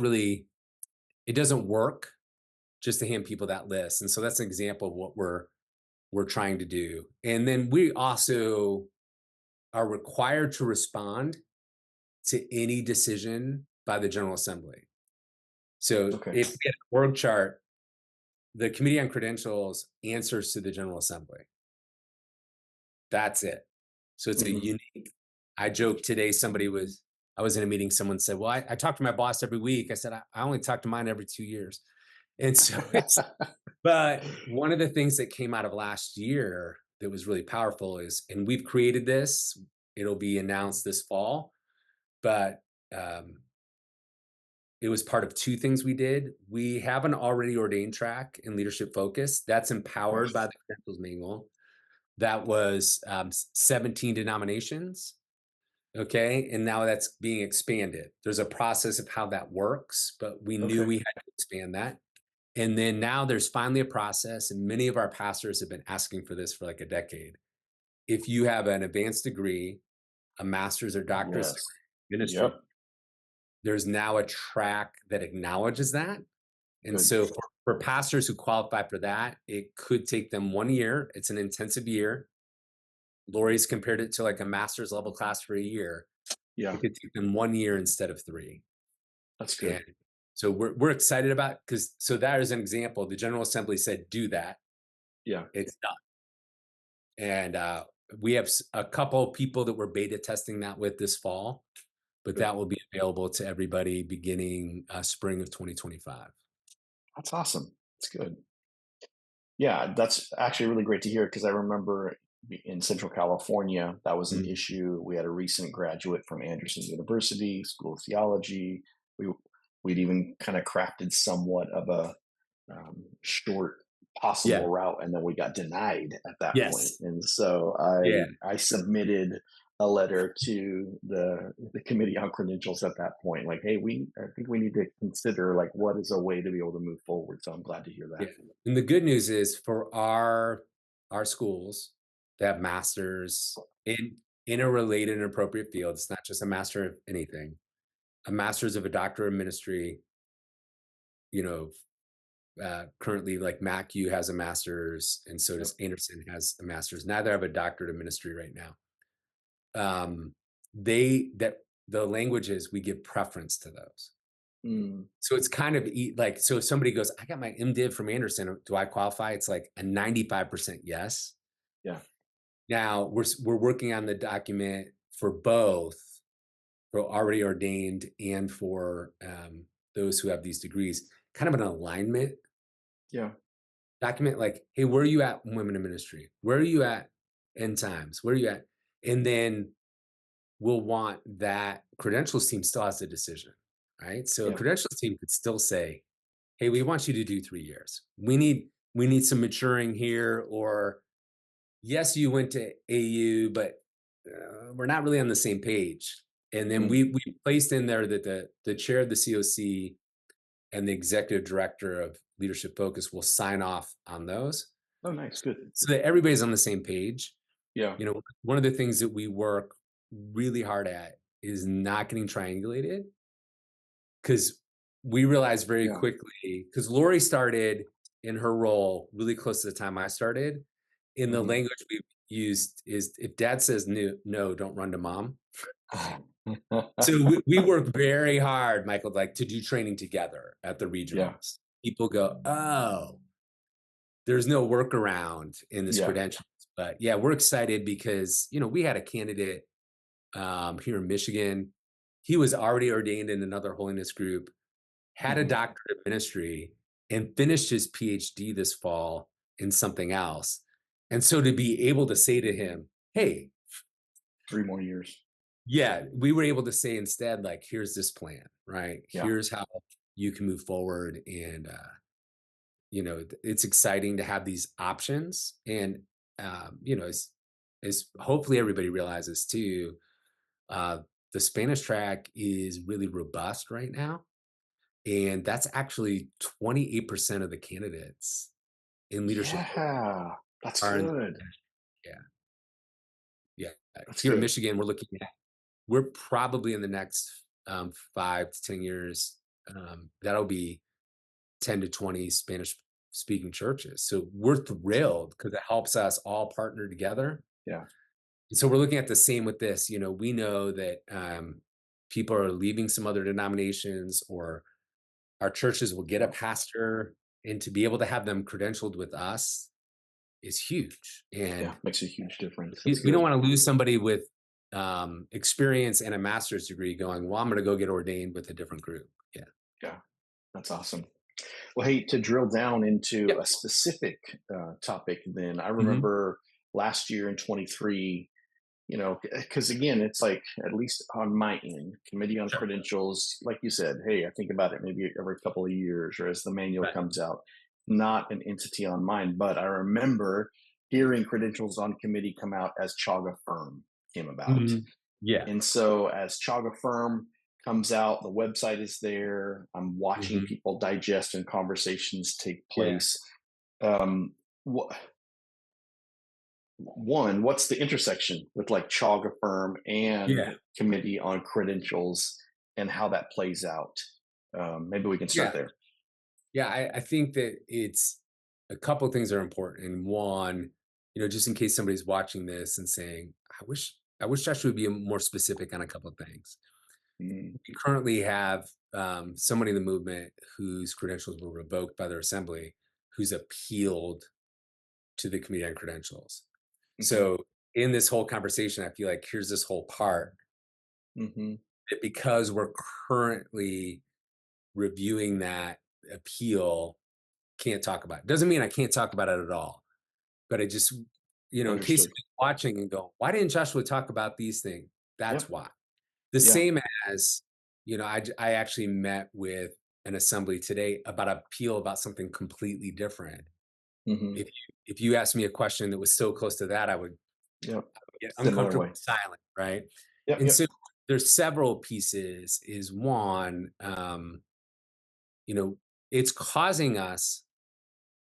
work just to hand people that list, and so that's an example of what we're trying to do. And then we also are required to respond to any decision by the General Assembly. So Okay. if we get an org chart, the Committee on Credentials answers to the General Assembly. That's it. So it's a Mhm. unique. I joked today, I was in a meeting, someone said, well, I talk to my boss every week. I said, I only talk to mine every 2 years. And so but one of the things that came out of last year that was really powerful is, and we've created this, it'll be announced this fall, but um, it was part of two things we did. We have an already ordained track in leadership focus that's Okay. empowered by the Credentials Manual. That was 17 denominations. Okay. And now that's being expanded. There's a process of how that works, but we knew Okay. we had to expand that. And then now there's finally a process, and many of our pastors have been asking for this for like a decade. If you have an advanced degree, a master's or doctorate Yes. in ministry, Yep. there's now a track that acknowledges that. And Good. so for pastors who qualify for that, it could take them 1 year. It's an intensive year. Lori's compared it to like a master's level class for a year. Yeah. It could take them 1 year instead of 3. That's good. And so we're excited about, because so that is an example. The General Assembly said, do that. Yeah. It's done. And we have a couple people that we're beta testing that with this fall, but Good. that will be available to everybody beginning spring of 2025. That's awesome. That's good. Yeah, that's actually really great to hear because I remember in Central California, that was an Mm. issue. We had a recent graduate from Anderson University School of Theology. We we'd even kind of crafted somewhat of a short Yeah. possible route, and then we got denied at that point. Yes. And so Yeah. I submitted a letter to the committee on credentials at that point, like, hey, I think we need to consider like what is a way to be able to move forward. So I'm glad to hear Yeah. that. And the good news is, for our our schools to have masters in a related and appropriate field. It's not just a master of anything, a master's of a doctor of ministry. You know, currently, like MacU has a master's, and so Yep. does Anderson has a master's. Neither have a doctorate of ministry right now. Um, they that the languages we give preference to those. Mm, So it's kind of like, so if somebody goes, I got my MDiv from Anderson, do I qualify? It's like a 95% yes. yeah. Now we're working on the document for both, for already ordained and for those who have these degrees, kind of an alignment Yeah. document. Like, hey, where are you at in women in ministry? Where are you at end times? Where are you at? And then we'll want that credentials team still has the decision, right? So a Yeah. credentials team could still say, hey, we want you to do 3 years. We need some maturing here, or yes, you went to AU, but we're not really on the same page. And then Mm. we placed in there that the chair of the COC and the executive director of Leadership Focus will sign off on those, Oh, nice. Good. so that everybody's on the same page. Yeah. You know, one of the things that we work really hard at is not getting triangulated, because we realized very Yeah. quickly, because Lori started in her role really close to the time I started. In the Hmm. language we used is, if dad says no, no, don't run to mom. So we work very hard, Michael, like to do training together at the Yeah. regionals. People go, oh, there's no workaround in this Yeah. credentials. But yeah, we're excited because, we had a candidate here in Michigan. He was already ordained in another holiness group, had a Hmm. doctorate of ministry, and finished his PhD this fall in something else. And so to be able to say to him, hey, 3 more years. yeah, we were able to say instead, like, here's this plan, right? Yeah. Here's how you can move forward. And, it's exciting to have these options. And, as hopefully everybody realizes too, uh, the Spanish track is really robust right now. And that's actually 28% of the candidates in leadership Yeah. That's are in the good. Spanish. Yeah. Yeah. That's Here in good. Michigan, we're probably in the next 5 to 10 years, that'll be 10 to 20 Spanish speaking churches. So we're That's good. thrilled because it helps us all partner together. Yeah. And so we're looking at the same with this. We know that people are leaving some other denominations, or our churches will get a Yeah. pastor, and to be able to have them credentialed with us is huge. Yeah. And Makes a huge difference. That's we don't good. want to lose somebody with experience and a master's degree going, well, I'm going to go get ordained with a different group. Yeah. Yeah. That's awesome. Well, hey, to drill down into Yep. a specific topic, then I Hmm. remember last year in 23, because again, it's like, at least on my end, committee on Sure. credentials, like you said, hey, I think about it maybe every couple of years or as the manual Right. comes out, not an entity on mine. But I remember hearing credentials on committee come out as Chaga Firm came about. Hmm. Yeah. And so as Chaga Firm comes out, the website is there. I'm watching Hmm. people digest and conversations take Yeah. place. Um, wh- One, what's the intersection with like Chaga Firm and Yeah. Committee on Credentials and how that plays out? Maybe we can start Yeah. there. Yeah. I think that it's a couple of things are important. And one, just in case somebody's watching this and saying, I wish Joshua would be more specific on a couple of things. Mm, We currently have somebody in the movement whose credentials were revoked by their assembly, who's appealed to the Committee on Credentials. okay. So in this whole conversation, I feel like here's this whole part Hmm. that, because we're currently reviewing that appeal, can't talk about it. Doesn't mean I can't talk about it at all. But I just, in case Understood. somebody's watching and go, why didn't Joshua talk about these things? That's Yep. why. The Yeah. same as, I actually met with an assembly today about appeal about something completely different. Hmm. If you asked me a question that was so close to that, I would Yep. get Similar uncomfortable way. silent, right? Yep. And Yep. so there's several pieces. Is one, you know, it's causing us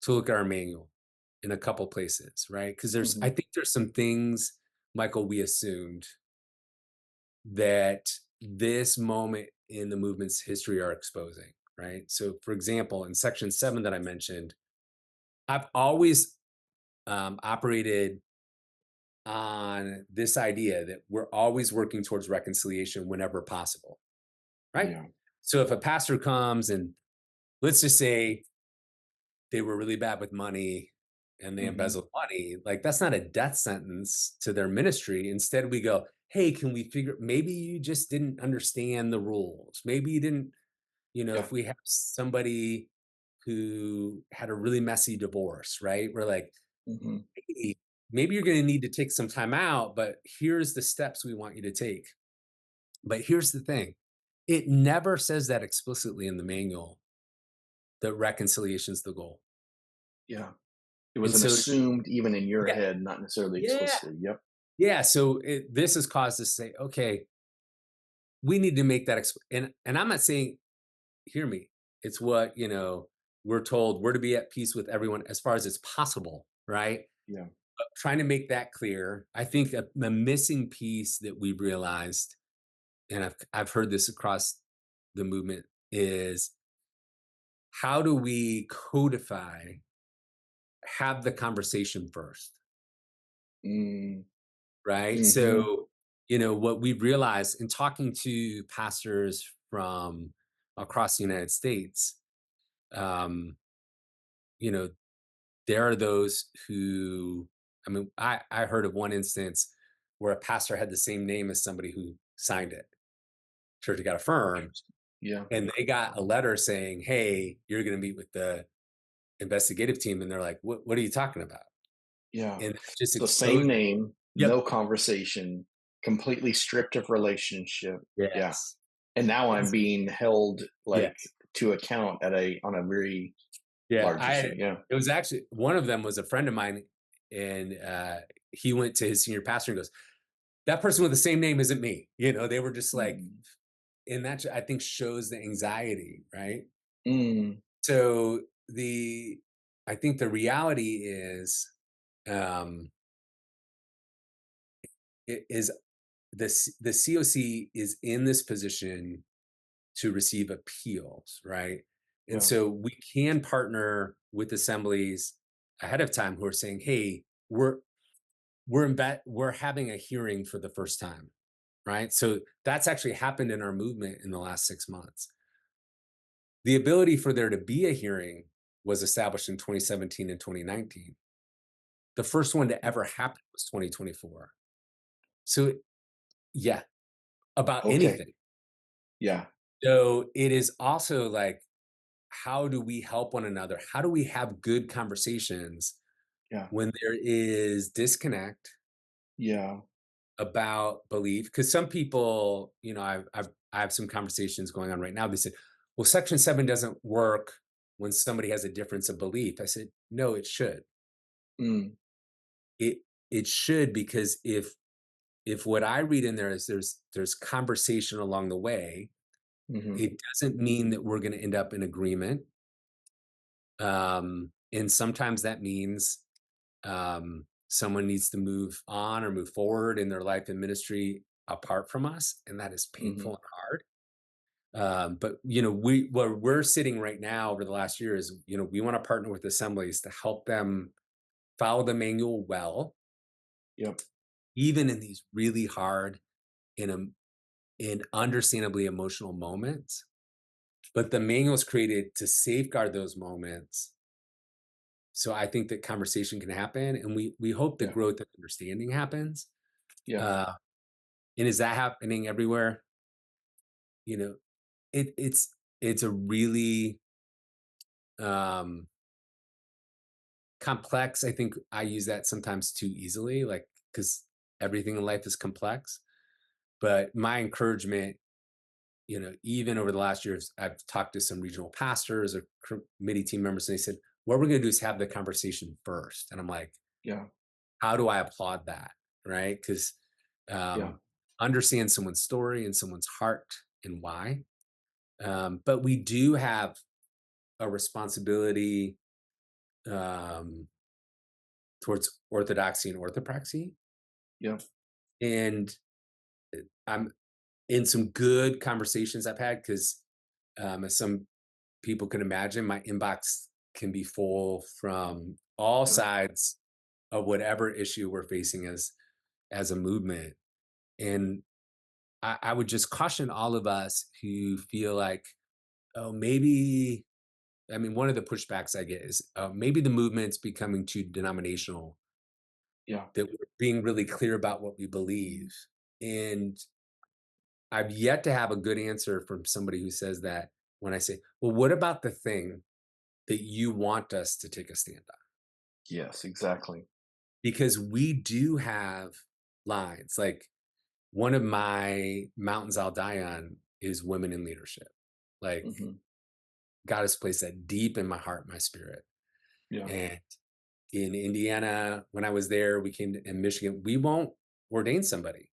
to look at our manual. in a couple places, right? Because I Hmm. think there's some things, Michael, we assumed that this moment in the movement's history are exposing, right? So, for example, in section 7 that I mentioned, I've always operated on this idea that we're always working towards reconciliation whenever possible, right? Yeah. So if a pastor comes and let's just say they were really bad with money and they Hmm. embezzled money, like that's not a death sentence to their ministry. Instead, we go, hey, can we figure maybe you just didn't understand the rules. Maybe you didn't, Yeah. if we have somebody who had a really messy divorce, right? We're like, Hmm. hey, maybe you're going to need to take some time out, but here's the steps we want you to take. But here's the thing, it never says that explicitly in the manual that reconciliation is the goal. Yeah. It was And an so, assumed, even in your yeah, head, not necessarily yeah, explicitly. Yep. yeah. So this has caused us to say, okay, we need to make that. And I'm not saying, hear me. It's what we're told we're to be at peace with everyone as far as it's possible, right? Yeah. But trying to make that clear. I think the missing piece that we've realized, and I've heard this across the movement, is how do we codify, have the conversation first, Mm. right? Hmm. So, what we've realized in talking to pastors from across the United States, um, you know, there are those who, I mean, I heard of one instance where a pastor had the same name as somebody who signed it. Church got affirmed, Interesting. Yeah. and they got a letter saying, "Hey, you're going to meet with the investigative team," and they're like, What are you talking about?" Yeah. And that just So same exposed. name, Yep. no conversation, completely stripped of relationship. Yeah. Yes. And now I'm It's, being held like yes. to account at a on a very Yeah. large issue. Yeah. It was actually one of them was a friend of mine, and he went to his senior pastor and goes, "That person with the same name isn't me." They were just like, Mm. and that I think shows the anxiety, right? Mm. So I think the reality is, um, is the COC is in this position to receive appeals, right? And Yeah. so we can partner with assemblies ahead of time who are saying, "Hey, we're having a hearing for the first time," right? So that's actually happened in our movement in the last 6 months. The ability for there to be a hearing was established in 2017 and 2019. The first one to ever happen was 2024. So yeah, about Okay. anything. Yeah. So it is also like, how do we help one another? How do we have good conversations Yeah. when there is disconnect Yeah. about belief? Because some people, I have some conversations going on right now. They said, "Well, Section 7 doesn't work when somebody has a difference of belief." I said, "No, it should. Mm. It it should, because if what I read in there is there's conversation along the way, Hmm. it doesn't mean that we're going to end up in agreement. And sometimes that means someone needs to move on or move forward in their life and ministry apart from us, and that is Hmm. painful and hard. But we where we're sitting right now over the last year is, we want to partner with assemblies to help them follow the manual well, Yep. even in these really hard and in understandably emotional moments. But the manual is created to safeguard those moments. So I think that conversation can happen, and we hope the Yeah. growth and understanding happens. Yeah. Uh, and is that happening everywhere? You know, it's a really um, complex. I think I use that sometimes too easily, like because everything in life is complex. But my encouragement, even over the last years, I've talked to some regional pastors or committee team members, and they said, "What we're going to do is have the conversation first." And I'm like, Yeah. how do I applaud that? Right? Because Yeah. um, understand someone's story and someone's heart and why. But we do have a responsibility, um, towards orthodoxy and orthopraxy. Yeah. And I'm in some good conversations I've had because, as some people can imagine, my inbox can be full from all Yeah. sides of whatever issue we're facing as a movement. And I would just caution all of us who feel like, oh, maybe, I mean, one of the pushbacks I get is maybe the movement's becoming too denominational, Yeah. that we're being really clear about what we believe. And I've yet to have a good answer from somebody who says that when I say, well, what about the thing that you want us to take a stand on? Yes, exactly. Because we do have lines. Like one of my mountains I'll die on is women in leadership. Like Hmm. God has placed that deep in my heart, my spirit. Yeah. And in Indiana, when I was there, we came to, in Michigan, we won't ordain somebody.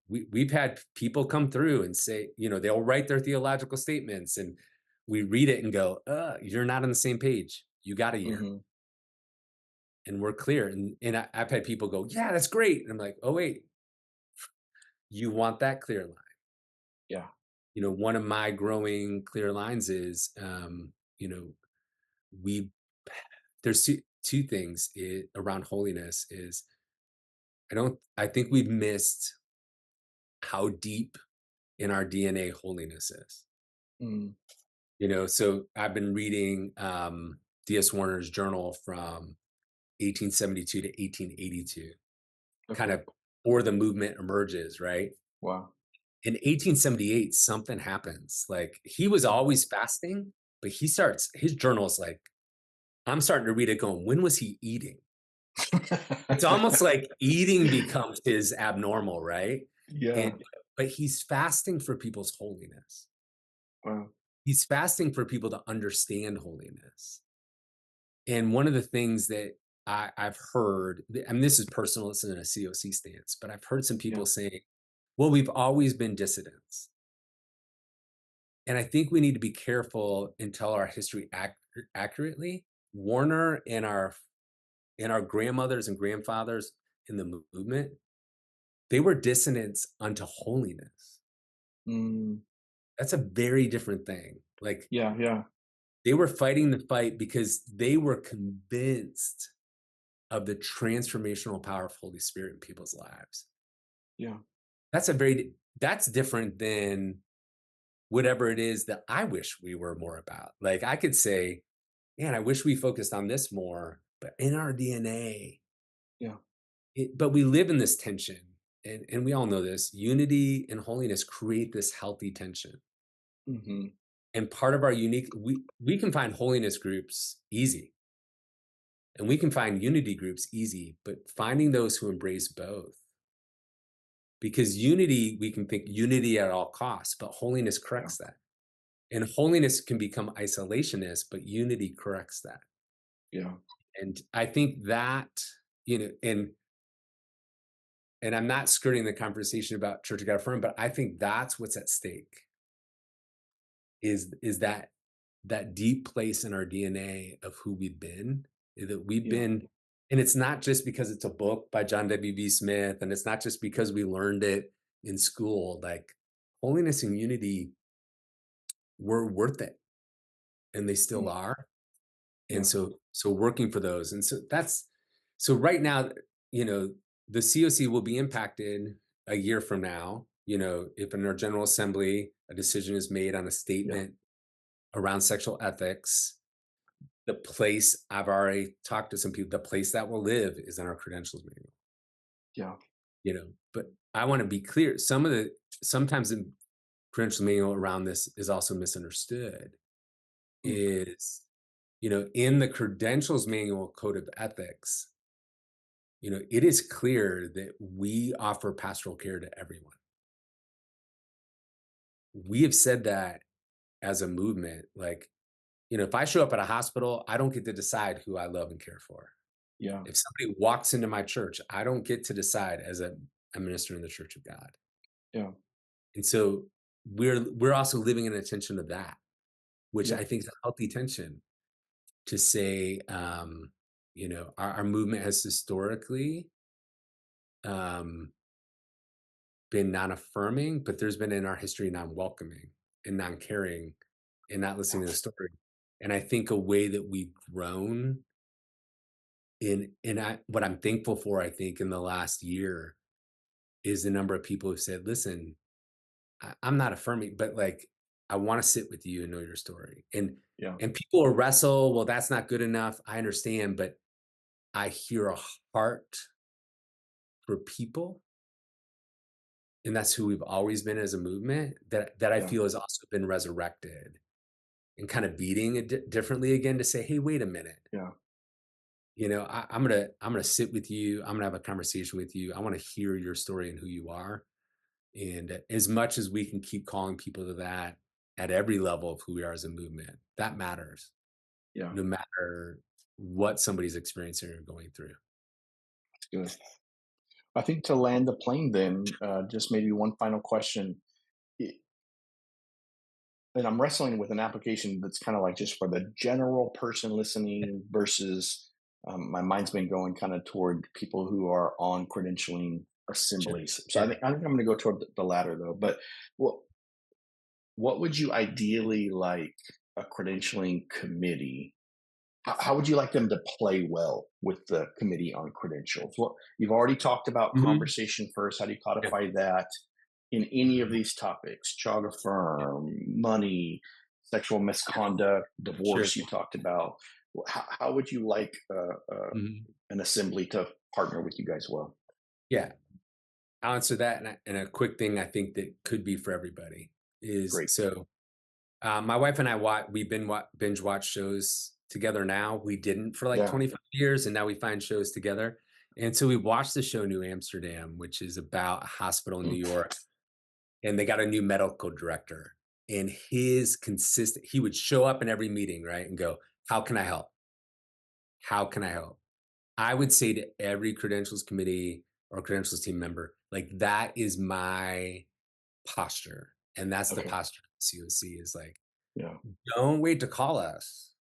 We've had people come through and say, they'll write their theological statements and we read it and go, you're not on the same page. You got a year. Hmm. And we're clear. And I've had people go, yeah, that's great. And I'm like, oh, wait, you want that clear line. Yeah. One of my growing clear lines is, you know, we, there's two things around holiness is I think we've missed how deep in our DNA holiness is. Mm. So I've been reading D.S. Warner's journal from 1872 to 1882, kind Okay. of or the movement emerges, right? Wow. In 1878, something happens. Like he was Mm. always fasting, but his journal's like, I'm starting to read it going, when was he eating? It's almost like eating becomes his abnormal, right? Yeah. And but he's fasting for people's holiness. Wow. He's fasting for people to understand holiness. And one of the things that I've heard, I mean, this is personal, this isn't a COC stance, but I've heard some Yeah. people say, well, we've always been dissidents. And I think we need to be careful and tell our history accurately. Warner and our grandmothers and grandfathers in the movement, they were dissonants unto holiness. Mm. That's a very different thing. Like Yeah. Yeah. they were fighting the fight because they were convinced of the transformational power of Holy Spirit in people's lives. Yeah. That's different than whatever it is that I wish we were more about. Like I could say, man, I wish we focused on this more, but in our DNA, Yeah. but we live in this tension. And we all know this unity and holiness create this healthy tension. Hmm. And part of our we can find holiness groups easy and we can find unity groups easy, but finding those who embrace both. Because unity, we can think unity at all costs, but holiness Yeah. corrects that. And holiness can become isolationist, but unity corrects that. Yeah. And I think that, you know, and I'm not skirting the conversation about Church of God Affirmed, but I think that's what's at stake is that deep place in our DNA of who we've been, that we've Yeah. been, and it's not just because it's a book by John W.B. Smith, and it's not just because we learned it in school. Like holiness and unity were worth it, and they still Mm. are. And Yeah. so working for those, and so right now, you know, the COC will be impacted a year from now. If in our General Assembly a decision is made on a Yeah. statement around sexual ethics, the place I've already talked to some people, the place that will live is in our credentials manual. Yeah. But I want to be clear. Sometimes the credentials manual around this is also misunderstood. Mm. Is in the credentials manual code of ethics, it is clear that we offer pastoral care to everyone. We have said that as a movement, like, if I show up at a hospital, I don't get to decide who I love and care for. Yeah. If somebody walks into my church, I don't get to decide as a minister in the Church of God. Yeah. And so we're also living in a tension of that, which Yeah. I think is a healthy tension to say, Our movement has historically um, been non-affirming, but there's been in our history non-welcoming and non-caring and not Yeah. listening to the story. And I think a way that we've grown what I'm thankful for, I think, in the last year is the number of people who said, listen, I'm not affirming, but like I want to sit with you and know your story. Yeah. And people will wrestle, well, that's not good enough. I understand, but I hear a heart for people, and that's who we've always been as a movement, that I Yeah. feel has also been resurrected and kind of beating it differently again to say, hey, wait a minute. Yeah. I'm gonna sit with you. I'm gonna have a conversation with you. I want to hear your story and who you are. And as much as we can keep calling people to that at every level of who we are as a movement, that matters, Yeah. no matter what somebody's experiencing or going through. Good. I think to land the plane, then, just maybe one final question. I- And I'm wrestling with an application that's kind of like just for the general person listening versus my mind's been going kind of toward people who are on credentialing Sure. assemblies. So Yeah. I think I'm going to go toward the latter though. But what what would you ideally like a credentialing committee? How would you like them to play well with the committee on credentials? Well, you've already talked about Mhm. conversation first. How do you Yeah. codify that in any of Mhm. these topics? Child Yeah. affirm, money, sexual misconduct, Sure. divorce. You talked about. How would you like Mhm. an assembly to partner with you guys well? Yeah. I'll answer that. And a quick thing I think that could be for everybody is Great. so my wife and I we've been binge watch shows together now. We didn't for like Yeah. 25 years, and now we find shows together. And so we watched the show New Amsterdam, which is about a hospital in New Mm, York, and they got a new medical director. And he would show up in every meeting, right, and go, "How can I help? How can I help?" I would say to every credentials committee or credentials team member, like that is my posture, and that's the okay. posture of COC is like, Yeah. don't wait to call us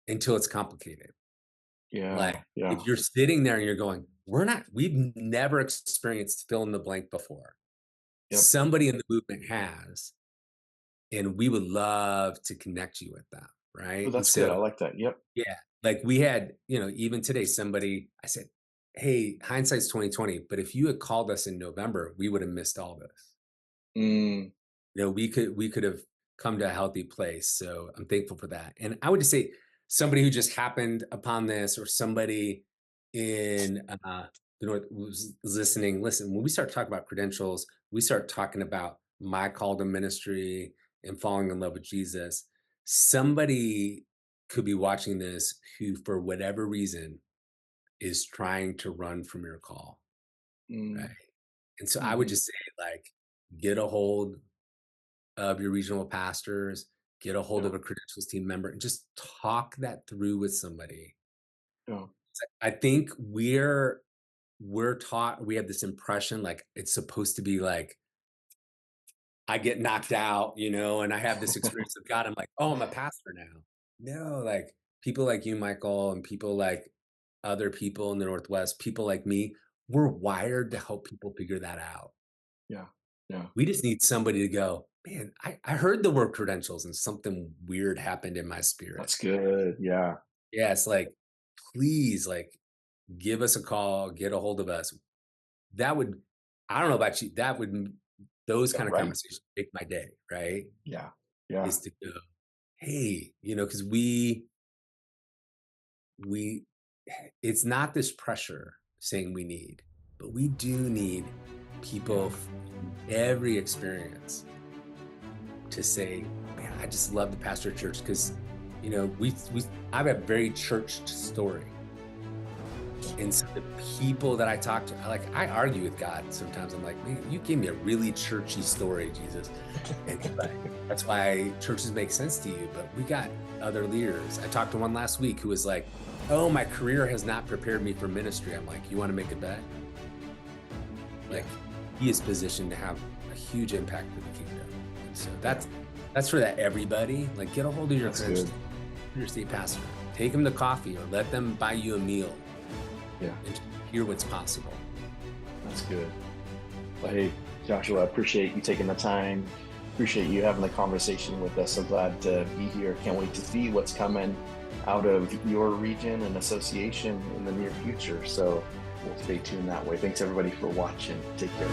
until it's complicated. Yeah. Like, Yeah. if you're sitting there and you're going, we've never experienced fill in the blank before. Yep. Somebody in the movement has, and we would love to connect you with them. Oh, Right. And that's good. I so, like that. Yep. yeah, like we had, even today, I said, hey, hindsight's 2020, but if you had called us in November, we would have missed all this. Mm, We could have come to a healthy place. So I'm thankful for that. And I would just say somebody who just happened upon this, or somebody in the North was listening. Listen, when we start talking about credentials, we start talking about my call to ministry and falling in love with Jesus. Somebody could be watching this who, for whatever reason, is trying to run from your call. Right. mm, And so I would mhm. just say, like, get a hold of your regional pastors, get a hold Yeah. of a credentials team member, and just talk that through with somebody. Yeah. I think we're taught, we have this impression like it's supposed to be like I get knocked out, and I have this experience of God. I'm like, oh, I'm a pastor now. No, like people like you, Michael, and people like other people in the Northwest, people like me, we're wired to help people figure that out. Yeah. Yeah. We just need somebody to go, man, I heard the word credentials and something weird happened in my spirit. That's good. Yeah. Yeah, it's like, please, like, give us a call, get a hold of us. That would, I don't know about you, those Yeah. kind of Right. conversations make my day, right? Yeah. Yeah. Is to go, hey, because we, it's not this pressure saying we need, but we do need Yeah. people from every experience to say, man, I just love the pastor church because, we I have a very churched story. And so the people that I talk to, I argue with God sometimes. I'm like, man, you gave me a really churchy story, Jesus. And he's like, that's why churches make sense to you. But we got other leaders. I talked to one last week who was like, oh, my career has not prepared me for ministry. I'm like, you want to make a bet? Yeah. Like, he is positioned to have a huge impact for the kingdom. And so Yeah. that's for that everybody. Like, get a hold of your That's good. your state pastor. Take them to coffee or let them buy you a meal Yeah, and hear what's possible. that's good. Well, hey, Joshua, I appreciate you taking the time. Appreciate you having the conversation with us. So glad to be here. Can't wait to see what's coming out of your region and association in the near future. So we'll stay tuned that way. Thanks everybody for watching. Take care.